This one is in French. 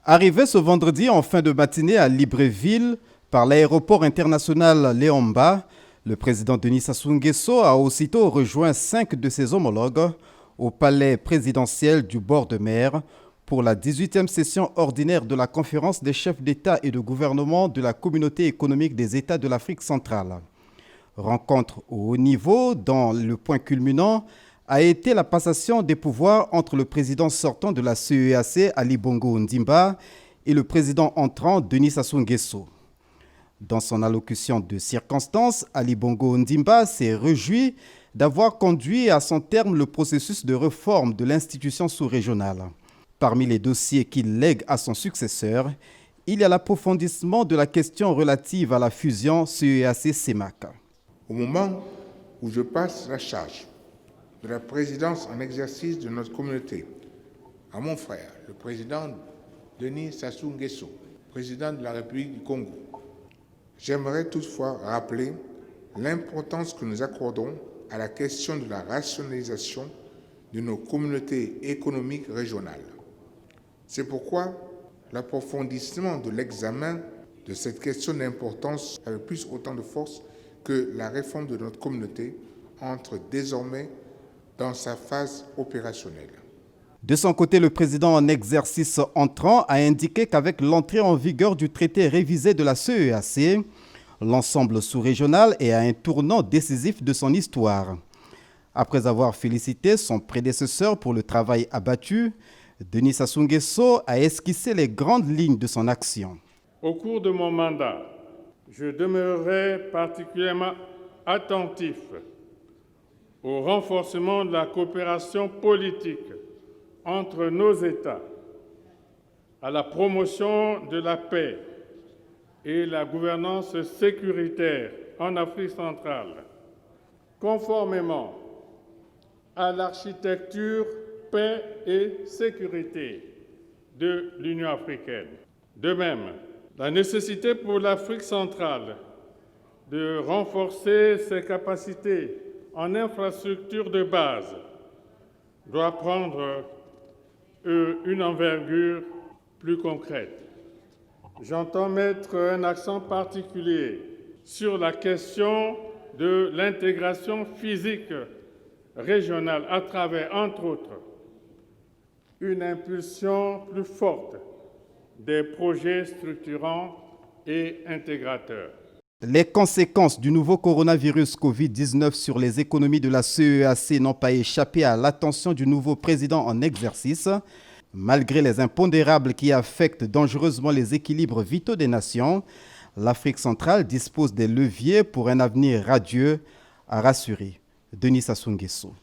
Arrivé ce vendredi en fin de matinée à Libreville par l'aéroport international Léomba, le président Denis Sassou Nguesso a aussitôt rejoint 5 de ses homologues au palais présidentiel du bord de mer pour la 18e session ordinaire de la conférence des chefs d'État et de gouvernement de la Communauté économique des États de l'Afrique centrale. Rencontre au haut niveau dont le point culminant a été la passation des pouvoirs entre le président sortant de la CEEAC, Ali Bongo Ondimba, et le président entrant, Denis Sassou Nguesso. Dans son allocution de circonstance, Ali Bongo Ondimba s'est réjoui d'avoir conduit à son terme le processus de réforme de l'institution sous-régionale. Parmi les dossiers qu'il lègue à son successeur, il y a l'approfondissement de la question relative à la fusion CEEAC-CEMAC. Au moment où je passe la charge de la présidence en exercice de notre communauté à mon frère, le président Denis Sassou Nguesso, président de la République du Congo, j'aimerais toutefois rappeler l'importance que nous accordons à la question de la rationalisation de nos communautés économiques régionales. C'est pourquoi l'approfondissement de l'examen de cette question d'importance avec plus autant de force que la réforme de notre communauté entre désormais dans sa phase opérationnelle. De son côté, le président en exercice entrant a indiqué qu'avec l'entrée en vigueur du traité révisé de la CEEAC, l'ensemble sous-régional est à un tournant décisif de son histoire. Après avoir félicité son prédécesseur pour le travail abattu, Denis Sassou Nguesso a esquissé les grandes lignes de son action. Au cours de mon mandat, je demeurerai particulièrement attentif au renforcement de la coopération politique entre nos États, à la promotion de la paix et la gouvernance sécuritaire en Afrique centrale, conformément à l'architecture paix et sécurité de l'Union africaine. De même, la nécessité pour l'Afrique centrale de renforcer ses capacités en infrastructures de base doit prendre une envergure plus concrète. J'entends mettre un accent particulier sur la question de l'intégration physique régionale à travers, entre autres, une impulsion plus forte des projets structurants et intégrateurs. Les conséquences du nouveau coronavirus Covid-19 sur les économies de la CEEAC n'ont pas échappé à l'attention du nouveau président en exercice. Malgré les impondérables qui affectent dangereusement les équilibres vitaux des nations, l'Afrique centrale dispose des leviers pour un avenir radieux, a rassuré Denis Sassou Nguesso.